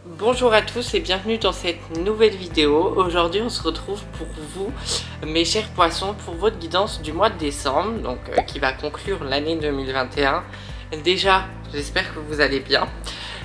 Bonjour à tous et bienvenue dans cette nouvelle vidéo. Aujourd'hui on se retrouve pour vous, mes chers poissons, pour votre guidance du mois de décembre, donc qui va conclure l'année 2021. Déjà, j'espère que vous allez bien.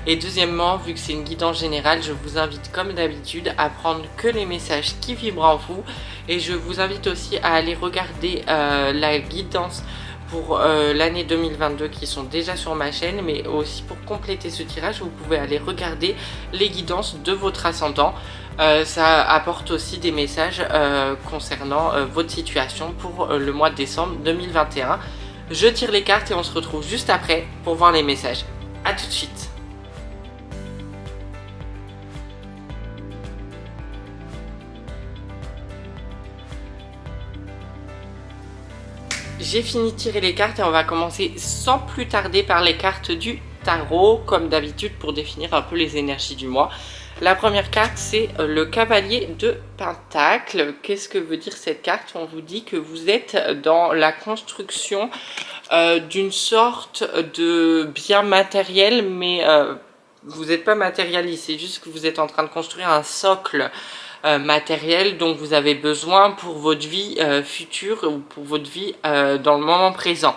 Et deuxièmement, vu que c'est une guidance générale, je vous invite comme d'habitude à prendre que les messages qui vibrent en vous. Et je vous invite aussi à aller regarder la guidance pour l'année 2022 qui sont déjà sur ma chaîne, mais aussi pour compléter ce tirage vous pouvez aller regarder les guidances de votre ascendant. Ça apporte aussi des messages concernant votre situation pour le mois de décembre 2021. Je tire les cartes et on se retrouve juste après pour voir les messages. A tout de suite. J'ai fini de tirer les cartes et on va commencer sans plus tarder par les cartes du tarot, comme d'habitude pour définir un peu les énergies du mois. La première carte, c'est le cavalier de Pentacle. Qu'est-ce que veut dire cette carte? On vous dit que vous êtes dans la construction d'une sorte de bien matériel, mais vous n'êtes pas matérialiste, c'est juste que vous êtes en train de construire un socle matériel dont vous avez besoin pour votre vie future ou pour votre vie dans le moment présent.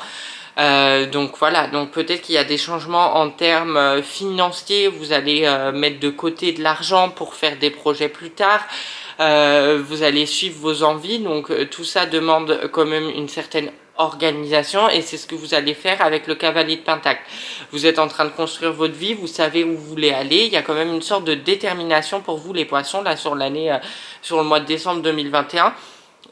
Donc voilà, donc peut-être qu'il y a des changements en termes financiers, vous allez mettre de côté de l'argent pour faire des projets plus tard. Vous allez suivre vos envies, donc tout ça demande quand même une certaine organisation et c'est ce que vous allez faire avec le cavalier de Pentacle. Vous êtes en train de construire votre vie, vous savez où vous voulez aller, il y a quand même une sorte de détermination pour vous les poissons là sur l'année, sur le mois de décembre 2021.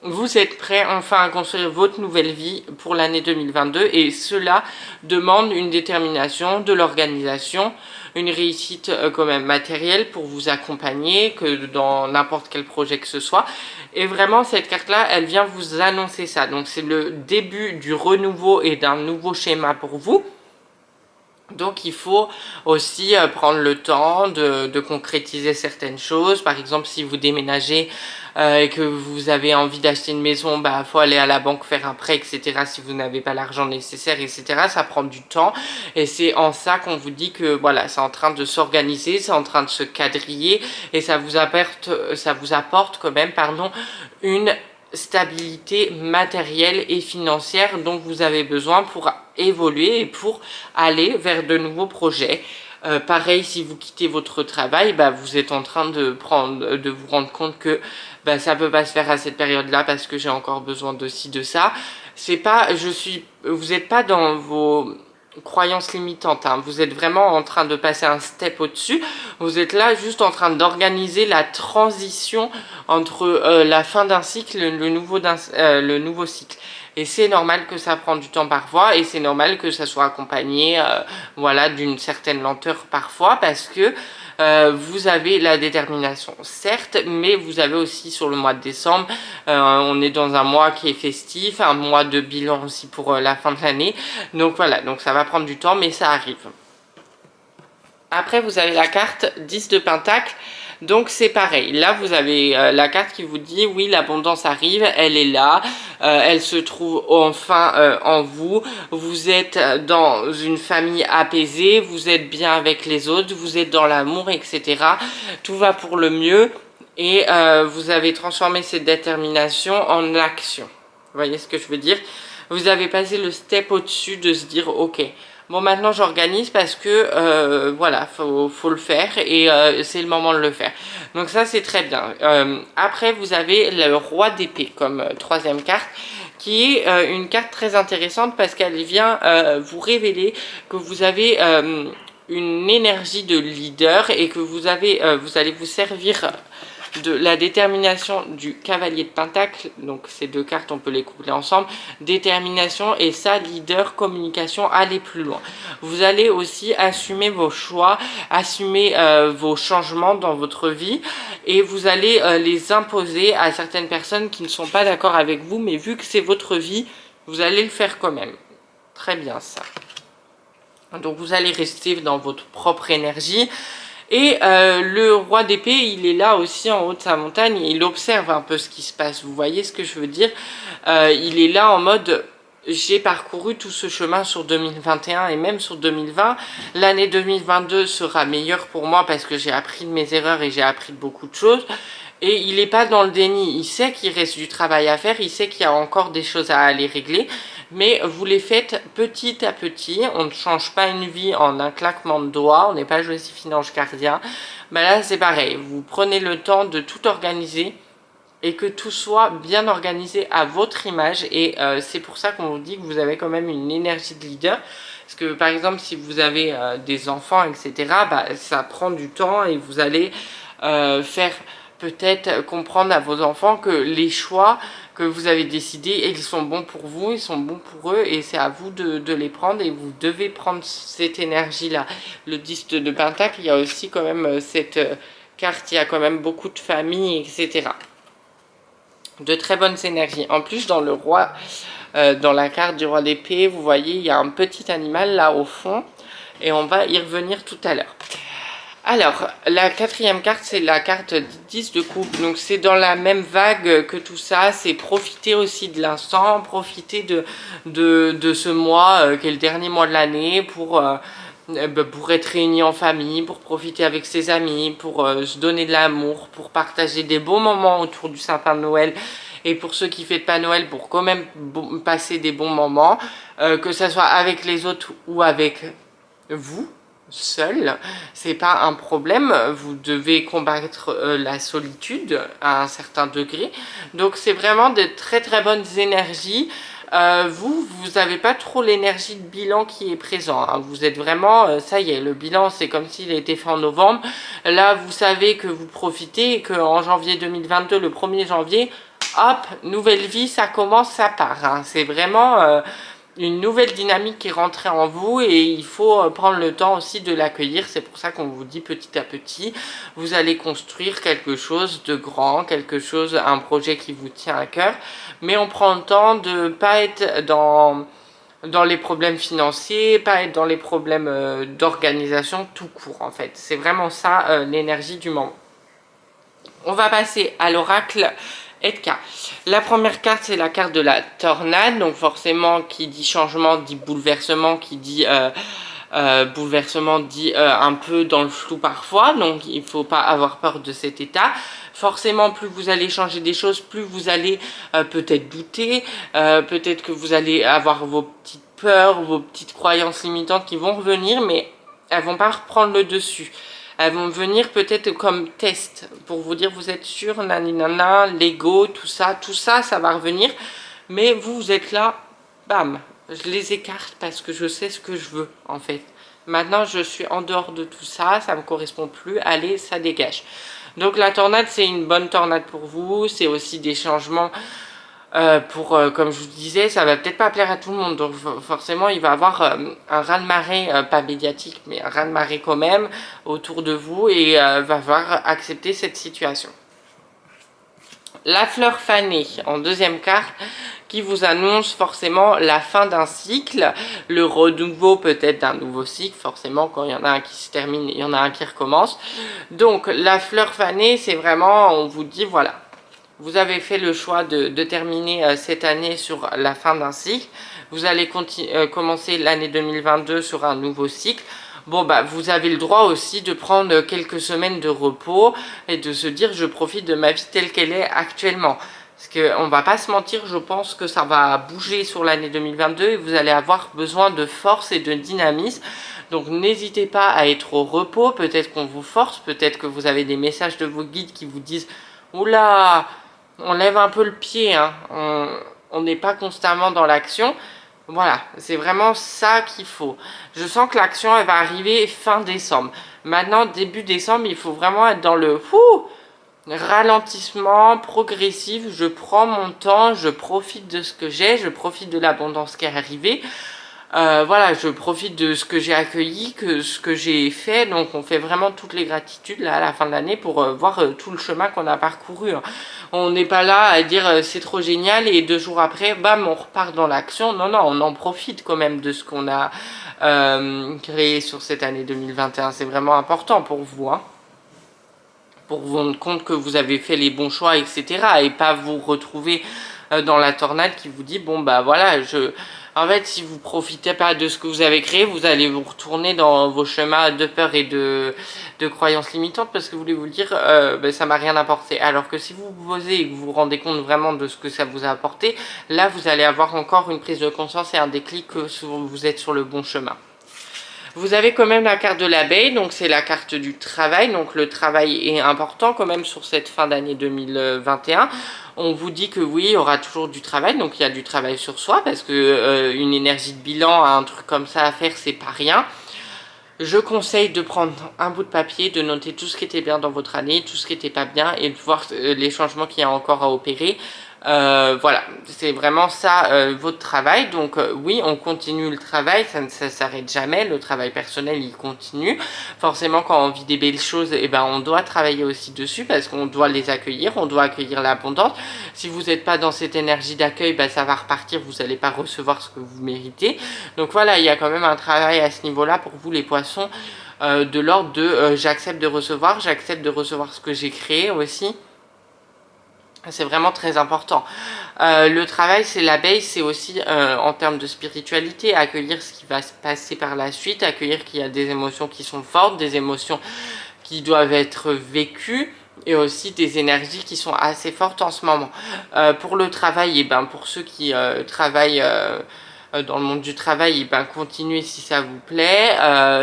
Vous êtes prêts enfin à construire votre nouvelle vie pour l'année 2022 et cela demande une détermination, de l'organisation, une réussite quand même matérielle pour vous accompagner que dans n'importe quel projet que ce soit. Et vraiment cette carte là elle vient vous annoncer ça, donc c'est le début du renouveau et d'un nouveau schéma pour vous. Donc il faut aussi prendre le temps de concrétiser certaines choses. Par exemple, si vous déménagez et que vous avez envie d'acheter une maison, bah faut aller à la banque faire un prêt, etc. Si vous n'avez pas l'argent nécessaire, etc. Ça prend du temps et c'est en ça qu'on vous dit que voilà, c'est en train de s'organiser, c'est en train de se quadriller et ça vous apporte quand même, pardon, une stabilité matérielle et financière dont vous avez besoin pour évoluer et pour aller vers de nouveaux projets. Pareil, si vous quittez votre travail, bah, vous êtes en train de vous rendre compte que bah, ça peut pas se faire à cette période-là parce que j'ai encore besoin de ci, de ça. C'est pas, vous n'êtes pas dans vos croyances limitantes, hein. Vous êtes vraiment en train de passer un step au-dessus. Vous êtes là juste en train d'organiser la transition entre la fin d'un cycle et le nouveau cycle. Et c'est normal que ça prend du temps parfois et c'est normal que ça soit accompagné voilà, d'une certaine lenteur parfois parce que vous avez la détermination certes, mais vous avez aussi sur le mois de décembre, on est dans un mois qui est festif, un mois de bilan aussi pour la fin de l'année, donc voilà, donc ça va prendre du temps mais ça arrive. Après vous avez la carte 10 de Pentacle. Donc c'est pareil, là vous avez la carte qui vous dit oui l'abondance arrive, elle est là, elle se trouve enfin en vous, vous êtes dans une famille apaisée, vous êtes bien avec les autres, vous êtes dans l'amour, etc. Tout va pour le mieux et vous avez transformé cette détermination en action. Vous voyez ce que je veux dire? Vous avez passé le step au-dessus de se dire ok, bon maintenant j'organise parce que voilà, faut le faire et c'est le moment de le faire. Donc ça c'est très bien. Après vous avez le roi d'épée comme troisième carte qui est une carte très intéressante parce qu'elle vient vous révéler que vous avez une énergie de leader et que vous allez vous servir de la détermination du cavalier de Pentacle, donc ces deux cartes on peut les coupler ensemble, détermination et ça, leader, communication, aller plus loin. Vous allez aussi assumer vos choix, assumer vos changements dans votre vie et vous allez les imposer à certaines personnes qui ne sont pas d'accord avec vous, mais vu que c'est votre vie, vous allez le faire quand même. Très bien ça. Donc vous allez rester dans votre propre énergie. Et le roi d'épée, il est là aussi en haut de sa montagne, il observe un peu ce qui se passe, vous voyez ce que je veux dire, il est là en mode, j'ai parcouru tout ce chemin sur 2021 et même sur 2020. L'année 2022 sera meilleure pour moi parce que j'ai appris de mes erreurs et j'ai appris de beaucoup de choses. Et il n'est pas dans le déni, il sait qu'il reste du travail à faire, il sait qu'il y a encore des choses à aller régler, mais vous les faites petit à petit. On ne change pas une vie en un claquement de doigts, on n'est pas Joséphine Ange Gardien. Ben là c'est pareil, vous prenez le temps de tout organiser et que tout soit bien organisé à votre image, et c'est pour ça qu'on vous dit que vous avez quand même une énergie de leader. Parce que par exemple si vous avez des enfants etc, bah, ça prend du temps et vous allez faire peut-être comprendre à vos enfants que les choix que vous avez décidés, ils sont bons pour vous, ils sont bons pour eux, et c'est à vous de les prendre, et vous devez prendre cette énergie-là. Le 10 de Pentacle, il y a aussi quand même cette carte, il y a quand même beaucoup de familles, etc. De très bonnes énergies. En plus, dans le roi, dans la carte du roi d'épée, vous voyez, il y a un petit animal là au fond, et on va y revenir tout à l'heure. Alors, la quatrième carte, c'est la carte 10 de coupe. Donc, c'est dans la même vague que tout ça. C'est profiter aussi de l'instant, profiter de ce mois qui est le dernier mois de l'année pour être réunis en famille, pour profiter avec ses amis, pour se donner de l'amour, pour partager des beaux moments autour du sapin de Noël. Et pour ceux qui ne fêtent pas Noël, pour quand même passer des bons moments, que ce soit avec les autres ou avec vous. Seul, c'est pas un problème, vous devez combattre la solitude à un certain degré, donc c'est vraiment de très très bonnes énergies. Vous n'avez pas trop l'énergie de bilan qui est présent, hein. Vous êtes vraiment, ça y est, le bilan c'est comme s'il a été fait en novembre, là vous savez que vous profitez et qu'en janvier 2022, le 1er janvier, hop, nouvelle vie, ça commence, ça part, hein. C'est vraiment une nouvelle dynamique qui est rentrée en vous, et il faut prendre le temps aussi de l'accueillir. C'est pour ça qu'on vous dit petit à petit, vous allez construire quelque chose de grand, quelque chose, un projet qui vous tient à cœur, mais on prend le temps de ne pas être dans les problèmes financiers, pas être dans les problèmes d'organisation tout court en fait. C'est vraiment ça l'énergie du moment. On va passer à l'oracle Edka. La première carte, c'est la carte de la tornade. Donc forcément, qui dit changement, dit bouleversement, qui dit bouleversement, dit un peu dans le flou parfois. Donc il ne faut pas avoir peur de cet état. Forcément, plus vous allez changer des choses, plus vous allez peut-être douter. Peut-être que vous allez avoir vos petites peurs, vos petites croyances limitantes qui vont revenir, mais elles vont pas reprendre le dessus. Elles vont venir peut-être comme test pour vous dire vous êtes sûr, naninana, l'ego, tout ça, ça va revenir. Mais vous, vous êtes là, bam, je les écarte parce que je sais ce que je veux en fait. Maintenant, je suis en dehors de tout ça, ça ne me correspond plus, allez, ça dégage. Donc la tornade, c'est une bonne tornade pour vous, c'est aussi des changements. Comme je vous disais, ça va peut-être pas plaire à tout le monde, donc forcément il va y avoir un raz-de-marée, pas médiatique, mais un raz-de-marée quand même autour de vous, et va falloir accepter cette situation. La fleur fanée en deuxième carte, qui vous annonce forcément la fin d'un cycle, le renouveau peut-être d'un nouveau cycle. Forcément, quand il y en a un qui se termine, il y en a un qui recommence. Donc la fleur fanée, c'est vraiment, on vous dit voilà, vous avez fait le choix de terminer cette année sur la fin d'un cycle. Vous allez commencer l'année 2022 sur un nouveau cycle. Bon, bah, vous avez le droit aussi de prendre quelques semaines de repos et de se dire je profite de ma vie telle qu'elle est actuellement. Parce qu'on ne va pas se mentir, je pense que ça va bouger sur l'année 2022 et vous allez avoir besoin de force et de dynamisme. Donc n'hésitez pas à être au repos, peut-être qu'on vous force, peut-être que vous avez des messages de vos guides qui vous disent « Oula !» On lève un peu le pied, hein. On n'est pas constamment dans l'action. Voilà, c'est vraiment ça qu'il faut. Je sens que l'action, elle va arriver fin décembre. Maintenant, début décembre, il faut vraiment être dans le ralentissement progressif. Je prends mon temps, je profite de ce que j'ai, je profite de l'abondance qui est arrivée. Voilà, je profite de ce que j'ai accueilli, ce que j'ai fait. Donc on fait vraiment toutes les gratitudes là à la fin de l'année pour voir tout le chemin qu'on a parcouru, hein. On n'est pas là à dire c'est trop génial et 2 jours après, bam, on repart dans l'action. Non, non, on en profite quand même de ce qu'on a créé sur cette année 2021. C'est vraiment important pour vous, hein, pour vous rendre compte que vous avez fait les bons choix, etc. Et pas vous retrouver dans la tornade qui vous dit bon bah voilà, En fait, si vous profitez pas de ce que vous avez créé, vous allez vous retourner dans vos chemins de peur et de croyances limitantes parce que vous voulez vous dire ben, ça m'a rien apporté. Alors que si vous vous posez et que vous vous rendez compte vraiment de ce que ça vous a apporté, là vous allez avoir encore une prise de conscience et un déclic que vous êtes sur le bon chemin. Vous avez quand même la carte de l'abeille, donc c'est la carte du travail, donc le travail est important quand même sur cette fin d'année 2021. On vous dit que oui, il y aura toujours du travail, donc il y a du travail sur soi, parce que une énergie de bilan, un truc comme ça à faire, c'est pas rien. Je conseille de prendre un bout de papier, de noter tout ce qui était bien dans votre année, tout ce qui n'était pas bien, et de voir les changements qu'il y a encore à opérer. Voilà, c'est vraiment ça votre travail. Donc oui, on continue le travail, ça ne s'arrête jamais, le travail personnel il continue. Forcément quand on vit des belles choses, eh ben, on doit travailler aussi dessus parce qu'on doit les accueillir, on doit accueillir l'abondance. Si vous n'êtes pas dans cette énergie d'accueil, ben, ça va repartir, vous n'allez pas recevoir ce que vous méritez. Donc voilà, il y a quand même un travail à ce niveau-là pour vous les poissons, de l'ordre de j'accepte de recevoir ce que j'ai créé aussi. C'est vraiment très important. Le travail, c'est l'abeille, c'est aussi en termes de spiritualité, accueillir ce qui va se passer par la suite, accueillir qu'il y a des émotions qui sont fortes, des émotions qui doivent être vécues et aussi des énergies qui sont assez fortes en ce moment. Pour le travail, et ben pour ceux qui travaillent dans le monde du travail, et ben continuez si ça vous plaît.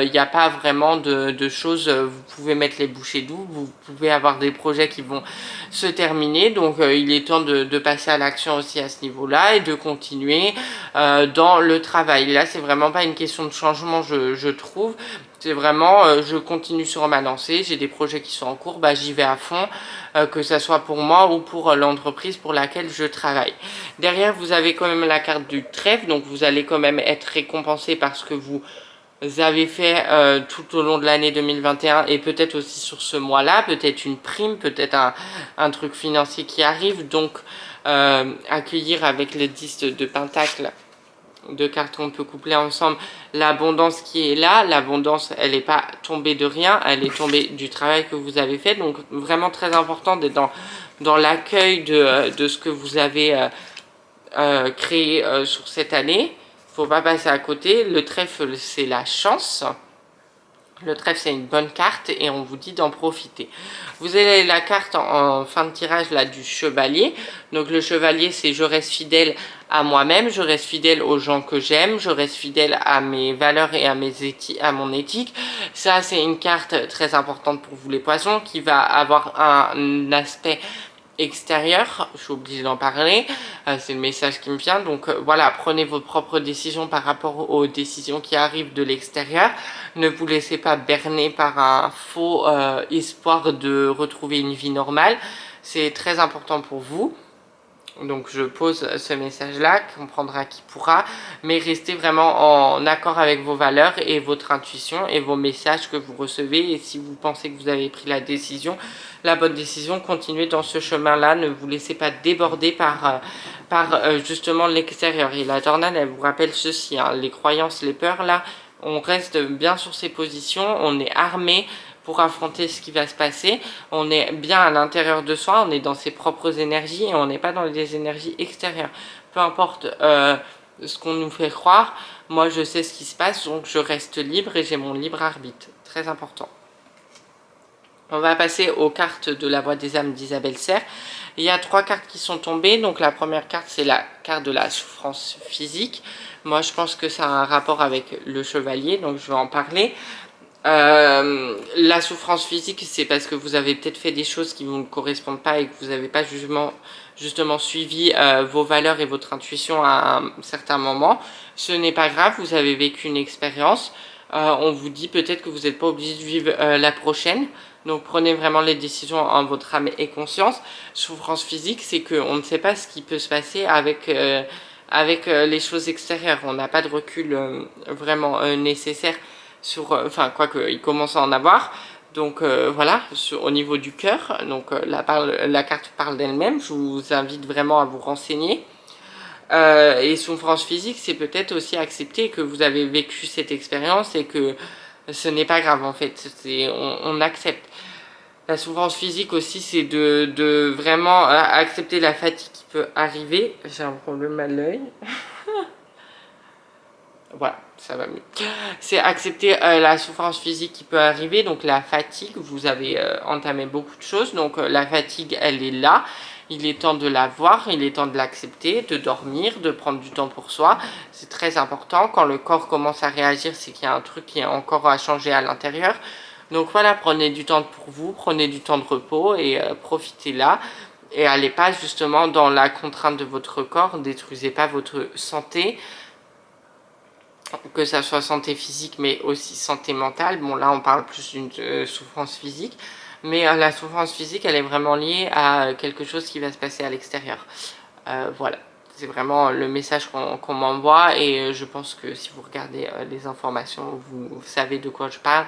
Il n'y a pas vraiment de choses, vous pouvez mettre les bouchées doubles, vous pouvez avoir des projets qui vont se terminer, donc il est temps de passer à l'action aussi à ce niveau-là et de continuer dans le travail. Là, c'est vraiment pas une question de changement, je trouve. C'est vraiment, je continue sur ma lancée, j'ai des projets qui sont en cours, bah, j'y vais à fond, que ça soit pour moi ou pour l'entreprise pour laquelle je travaille. Derrière, vous avez quand même la carte du trèfle, donc vous allez quand même être récompensé parce que vous avez fait tout au long de l'année 2021 et peut-être aussi sur ce mois-là, peut-être une prime, peut-être un truc financier qui arrive, donc accueillir avec le 10 de Pentacle, deux cartes qu'on peut coupler ensemble, l'abondance qui est là. L'abondance, elle n'est pas tombée de rien, elle est tombée du travail que vous avez fait, donc vraiment très important d'être dans l'accueil de ce que vous avez créé sur cette année. Faut pas passer à côté. Le trèfle, c'est la chance. Le trèfle, c'est une bonne carte et on vous dit d'en profiter. Vous avez la carte en fin de tirage là du chevalier. Donc le chevalier, c'est je reste fidèle à moi-même, je reste fidèle aux gens que j'aime, je reste fidèle à mes valeurs et à mon éthique. Ça, c'est une carte très importante pour vous les poissons qui va avoir un aspect extérieur, je suis obligée d'en parler, c'est le message qui me vient, donc voilà, prenez vos propres décisions par rapport aux décisions qui arrivent de l'extérieur, ne vous laissez pas berner par un faux espoir de retrouver une vie normale, c'est très important pour vous. Donc je pose ce message-là, comprendra qui pourra, mais restez vraiment en accord avec vos valeurs et votre intuition et vos messages que vous recevez. Et si vous pensez que vous avez pris la bonne décision, continuez dans ce chemin-là, ne vous laissez pas déborder par justement l'extérieur. Et la tornade, elle vous rappelle ceci, hein, les croyances, les peurs, là, on reste bien sur ses positions, on est armé pour affronter ce qui va se passer, on est bien à l'intérieur de soi, on est dans ses propres énergies et on n'est pas dans les énergies extérieures. Peu importe ce qu'on nous fait croire, moi je sais ce qui se passe, donc je reste libre et j'ai mon libre arbitre. Très important. On va passer aux cartes de la voix des âmes d'Isabelle Serre. Il y a 3 cartes qui sont tombées. Donc la première carte, c'est la carte de la souffrance physique. Moi, je pense que ça a un rapport avec le chevalier, donc je vais en parler. La souffrance physique, c'est parce que vous avez peut-être fait des choses qui ne vous correspondent pas et que vous n'avez pas justement suivi vos valeurs et votre intuition à un certain moment. Ce n'est pas grave, vous avez vécu une expérience. On vous dit peut-être que vous n'êtes pas obligé de vivre la prochaine. Donc prenez vraiment les décisions en votre âme et conscience. Souffrance physique, c'est qu'on ne sait pas ce qui peut se passer avec les choses extérieures. On n'a pas de recul vraiment nécessaire sur, enfin quoique il commence à en avoir, donc voilà, au niveau du cœur, donc la carte parle d'elle-même, je vous invite vraiment à vous renseigner. Et souffrance physique, c'est peut-être aussi accepter que vous avez vécu cette expérience et que ce n'est pas grave en fait, on accepte. La souffrance physique aussi, c'est de vraiment accepter la fatigue qui peut arriver. J'ai un problème à l'œil. ça va mieux. C'est accepter la souffrance physique qui peut arriver, donc la fatigue. Vous avez entamé beaucoup de choses, donc la fatigue, elle est là. Il est temps de la voir, il est temps de l'accepter, de dormir, de prendre du temps pour soi. C'est très important. Quand le corps commence à réagir, c'est qu'il y a un truc qui est encore à changer à l'intérieur. Donc voilà, prenez du temps pour vous, prenez du temps de repos et profitez là. Et allez pas justement dans la contrainte de votre corps, détruisez pas votre santé, que ça soit santé physique mais aussi santé mentale. Bon là on parle plus d'une souffrance physique, mais la souffrance physique elle est vraiment liée à quelque chose qui va se passer à l'extérieur. Voilà, c'est vraiment le message qu'on m'envoie et je pense que si vous regardez les informations, vous savez de quoi je parle.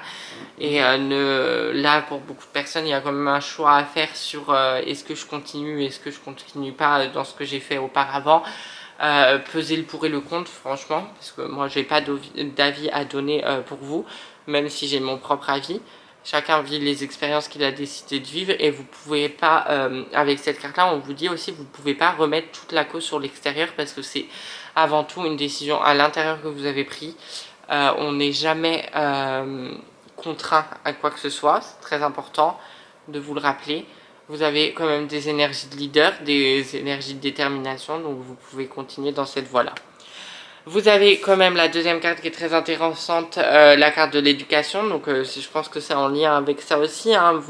Et là, pour beaucoup de personnes, il y a quand même un choix à faire sur est-ce que je continue, est-ce que je continue pas dans ce que j'ai fait auparavant. Peser le pour et le contre, franchement, parce que moi, j'ai pas d'avis à donner pour vous, même si j'ai mon propre avis. Chacun vit les expériences qu'il a décidé de vivre et vous pouvez pas, avec cette carte-là, on vous dit aussi, vous pouvez pas remettre toute la cause sur l'extérieur parce que c'est avant tout une décision à l'intérieur que vous avez prise. On n'est jamais contraint à quoi que ce soit, c'est très important de vous le rappeler. Vous avez quand même des énergies de leader, des énergies de détermination, donc vous pouvez continuer dans cette voie-là. Vous avez quand même la deuxième carte qui est très intéressante, la carte de l'éducation. Donc je pense que c'est en lien avec ça aussi. Hein.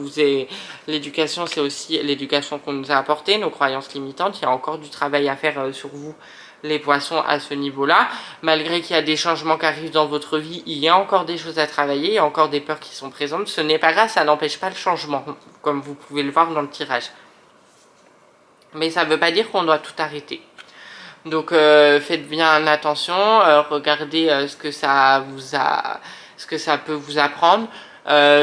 L'éducation, c'est aussi l'éducation qu'on nous a apportée, nos croyances limitantes. Il y a encore du travail à faire sur vous, les poissons, à ce niveau-là. Malgré qu'il y a des changements qui arrivent dans votre vie, il y a encore des choses à travailler, il y a encore des peurs qui sont présentes. Ce n'est pas grave, ça n'empêche pas le changement, comme vous pouvez le voir dans le tirage. Mais ça ne veut pas dire qu'on doit tout arrêter. Donc faites bien attention, regardez ce que ça peut vous apprendre,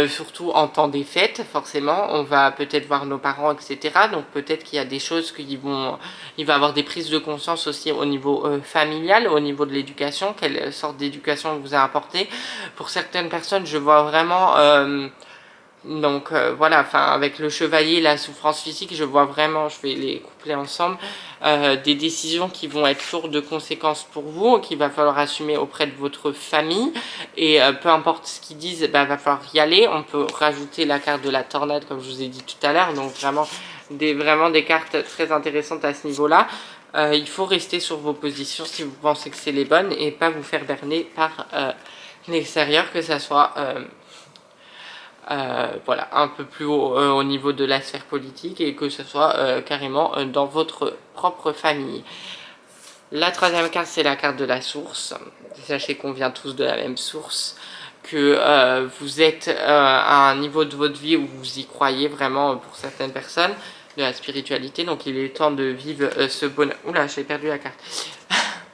surtout en temps des fêtes, forcément, on va peut-être voir nos parents, etc. Donc peut-être qu'il y a des choses il va y avoir des prises de conscience aussi au niveau familial, au niveau de l'éducation, quelle sorte d'éducation on vous a apporté. Pour certaines personnes, je vois vraiment... Donc voilà, enfin avec le chevalier, la souffrance physique, je vois vraiment, je vais les coupler ensemble, des décisions qui vont être lourdes de conséquences pour vous, qu'il va falloir assumer auprès de votre famille, et peu importe ce qu'ils disent, bah, va falloir y aller. On peut rajouter la carte de la tornade comme je vous ai dit tout à l'heure, donc vraiment des cartes très intéressantes à ce niveau-là. Il faut rester sur vos positions si vous pensez que c'est les bonnes et pas vous faire berner par l'extérieur, que ça soit... voilà, un peu plus haut au niveau de la sphère politique et que ce soit carrément dans votre propre famille. La troisième carte, c'est la carte de la source. Sachez qu'on vient tous de la même source, que vous êtes à un niveau de votre vie où vous y croyez vraiment pour certaines personnes, de la spiritualité. Donc il est temps de vivre ce bonheur. Oula, j'ai perdu la carte.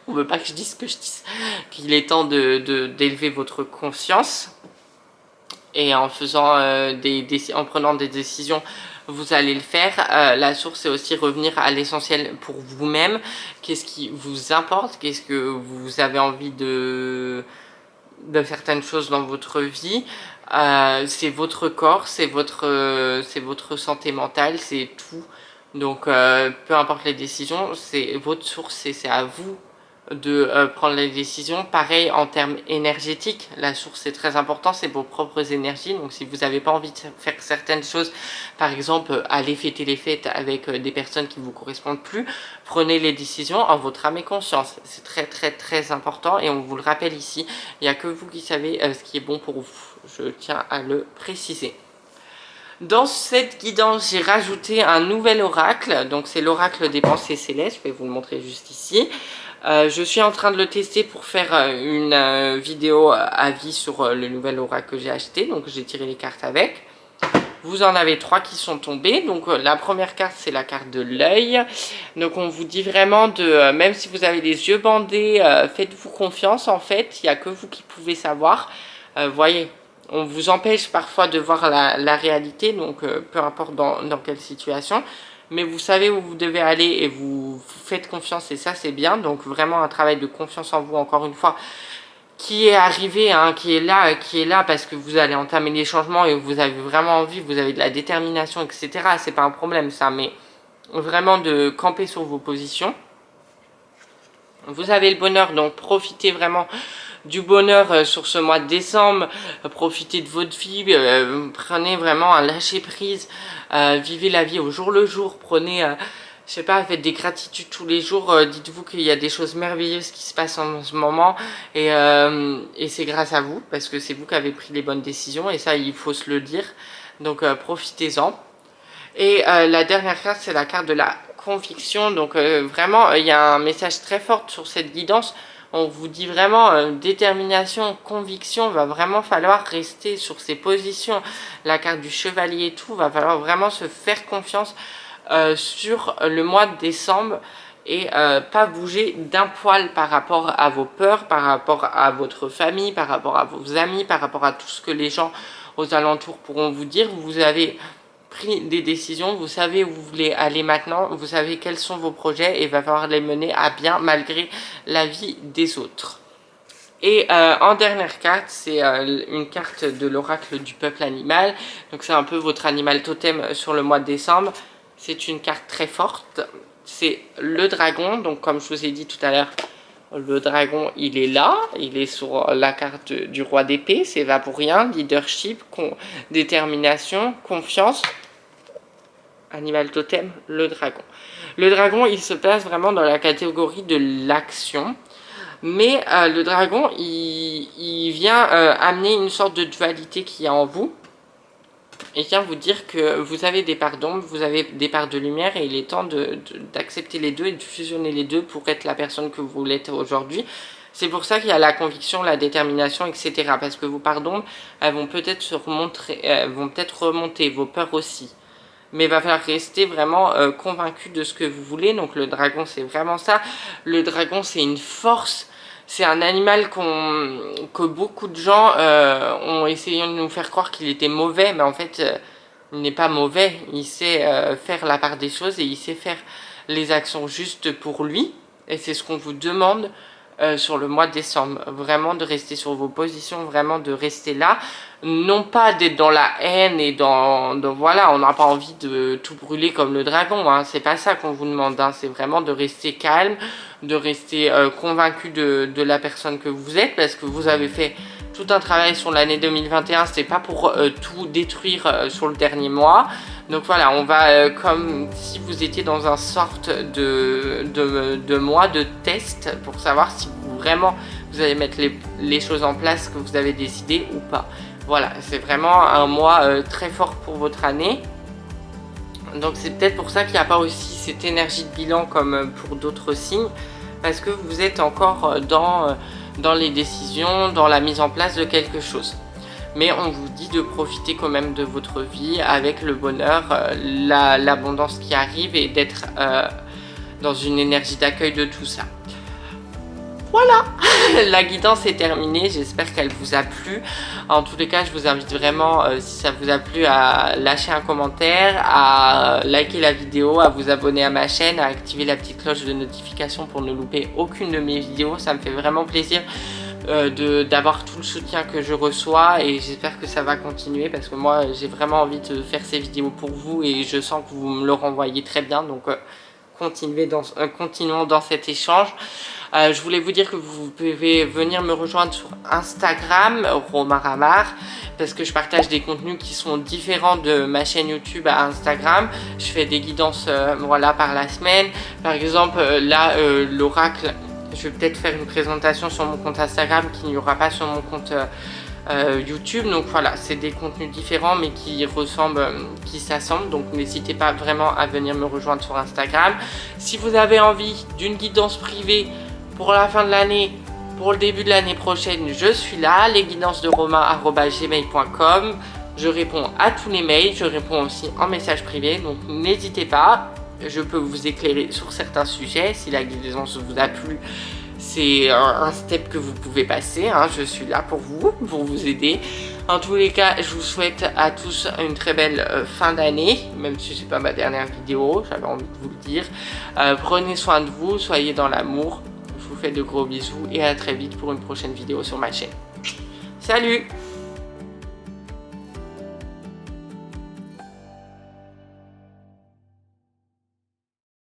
On veut pas que je dise ce que je dise. Qu'il est temps d'élever votre conscience. Et en faisant en prenant des décisions, vous allez le faire. La source, c'est aussi revenir à l'essentiel pour vous-même. Qu'est-ce qui vous importe? Qu'est-ce que vous avez envie de certaines choses dans votre vie? C'est votre corps, c'est votre santé mentale, c'est tout. Donc, peu importe les décisions, c'est votre source et c'est à vous de prendre les décisions. Pareil en termes énergétiques, la source est très importante, c'est vos propres énergies. Donc si vous n'avez pas envie de faire certaines choses, par exemple aller fêter les fêtes avec des personnes qui ne vous correspondent plus, prenez les décisions en votre âme et conscience. C'est très très très important et on vous le rappelle ici, il n'y a que vous qui savez ce qui est bon pour vous. Je tiens à le préciser. Dans cette guidance, j'ai rajouté un nouvel oracle, donc c'est l'oracle des pensées célestes, je vais vous le montrer juste ici. Je suis en train de le tester pour faire une vidéo avis sur le nouvel oracle que j'ai acheté, donc j'ai tiré les cartes avec. Vous en avez 3 qui sont tombées, donc la première carte c'est la carte de l'œil, donc on vous dit vraiment même si vous avez les yeux bandés, faites-vous confiance en fait, il n'y a que vous qui pouvez savoir, voyez. On vous empêche parfois de voir la réalité, donc peu importe dans quelle situation. Mais vous savez où vous devez aller et vous faites confiance et ça c'est bien. Donc vraiment un travail de confiance en vous encore une fois qui est arrivé, hein, qui est là parce que vous allez entamer les changements et vous avez vraiment envie, vous avez de la détermination, etc. C'est pas un problème ça, mais vraiment de camper sur vos positions. Vous avez le bonheur, donc profitez vraiment du bonheur sur ce mois de décembre. Profitez de votre vie, prenez vraiment un lâcher prise, vivez la vie au jour le jour, prenez... je sais pas, faites des gratitudes tous les jours, dites-vous qu'il y a des choses merveilleuses qui se passent en ce moment et c'est grâce à vous, parce que c'est vous qui avez pris les bonnes décisions et ça il faut se le dire, donc profitez-en. Et la dernière carte, c'est la carte de la conviction, donc vraiment il y a un message très fort sur cette guidance. On vous dit vraiment détermination, conviction, va vraiment falloir rester sur ses positions. La carte du chevalier et tout, va falloir vraiment se faire confiance sur le mois de décembre et pas bouger d'un poil par rapport à vos peurs, par rapport à votre famille, par rapport à vos amis, par rapport à tout ce que les gens aux alentours pourront vous dire. Vous avez pris des décisions, vous savez où vous voulez aller maintenant, vous savez quels sont vos projets et il va falloir les mener à bien malgré l'avis des autres. Et en dernière carte, c'est une carte de l'oracle du peuple animal, donc c'est un peu votre animal totem sur le mois de décembre. C'est une carte très forte, c'est le dragon, donc comme je vous ai dit tout à l'heure, le dragon il est là, il est sur la carte du roi d'épée, c'est va pour rien, leadership, détermination, confiance, animal totem, le dragon. Le dragon il se place vraiment dans la catégorie de l'action, mais le dragon il vient amener une sorte de dualité qu'il y a en vous. Et vient vous dire que vous avez des parts d'ombre, vous avez des parts de lumière et il est temps d'accepter les deux et de fusionner les deux pour être la personne que vous l'êtes aujourd'hui. C'est pour ça qu'il y a la conviction, la détermination, etc. Parce que vos parts d'ombre, elles vont peut-être remonter, vos peurs aussi. Mais il va falloir rester vraiment convaincu de ce que vous voulez. Donc le dragon, c'est vraiment ça. Le dragon, c'est une force. C'est un animal que beaucoup de gens ont essayé de nous faire croire qu'il était mauvais, mais en fait, il n'est pas mauvais. Il sait faire la part des choses et il sait faire les actions justes pour lui. Et c'est ce qu'on vous demande sur le mois de décembre. Vraiment de rester sur vos positions, vraiment de rester là. Non pas d'être dans la haine et voilà, on n'a pas envie de tout brûler comme le dragon, hein. C'est pas ça qu'on vous demande, hein. C'est vraiment de rester calme, de rester convaincu de la personne que vous êtes, parce que vous avez fait tout un travail sur l'année 2021, c'était pas pour tout détruire sur le dernier mois. Donc voilà, on va comme si vous étiez dans un sorte de mois de test pour savoir si vraiment vous allez mettre les choses en place que vous avez décidé ou pas. Voilà, c'est vraiment un mois très fort pour votre année. Donc c'est peut-être pour ça qu'il n'y a pas aussi cette énergie de bilan comme pour d'autres signes, parce que vous êtes encore dans les décisions, dans la mise en place de quelque chose. Mais on vous dit de profiter quand même de votre vie avec le bonheur, l'abondance qui arrive et d'être dans une énergie d'accueil de tout ça. Voilà, la guidance est terminée, j'espère qu'elle vous a plu. En tous les cas, je vous invite vraiment, si ça vous a plu, à lâcher un commentaire, à liker la vidéo, à vous abonner à ma chaîne, à activer la petite cloche de notification pour ne louper aucune de mes vidéos. Ça me fait vraiment plaisir d'avoir tout le soutien que je reçois et j'espère que ça va continuer parce que moi, j'ai vraiment envie de faire ces vidéos pour vous et je sens que vous me le renvoyez très bien. Donc, continuons dans cet échange. Je voulais vous dire que vous pouvez venir me rejoindre sur Instagram, Romaramar, parce que je partage des contenus qui sont différents de ma chaîne YouTube à Instagram. Je fais des guidances voilà, par la semaine. Par exemple, là, l'oracle, je vais peut-être faire une présentation sur mon compte Instagram qui n'y aura pas sur mon compte YouTube. Donc voilà, c'est des contenus différents mais qui ressemblent, qui s'assemblent. Donc n'hésitez pas vraiment à venir me rejoindre sur Instagram. Si vous avez envie d'une guidance privée pour la fin de l'année, pour le début de l'année prochaine, je suis là. lesguidancesderomain@gmail.com. Je réponds à tous les mails, je réponds aussi en message privé, donc n'hésitez pas. Je peux vous éclairer sur certains sujets. Si la guidance vous a plu, c'est un step que vous pouvez passer, hein. Je suis là pour vous aider. En tous les cas, je vous souhaite à tous une très belle fin d'année, même si c'est pas ma dernière vidéo, j'avais envie de vous le dire. Prenez soin de vous, soyez dans l'amour. Je vous fais de gros bisous et à très vite pour une prochaine vidéo sur ma chaîne. Salut!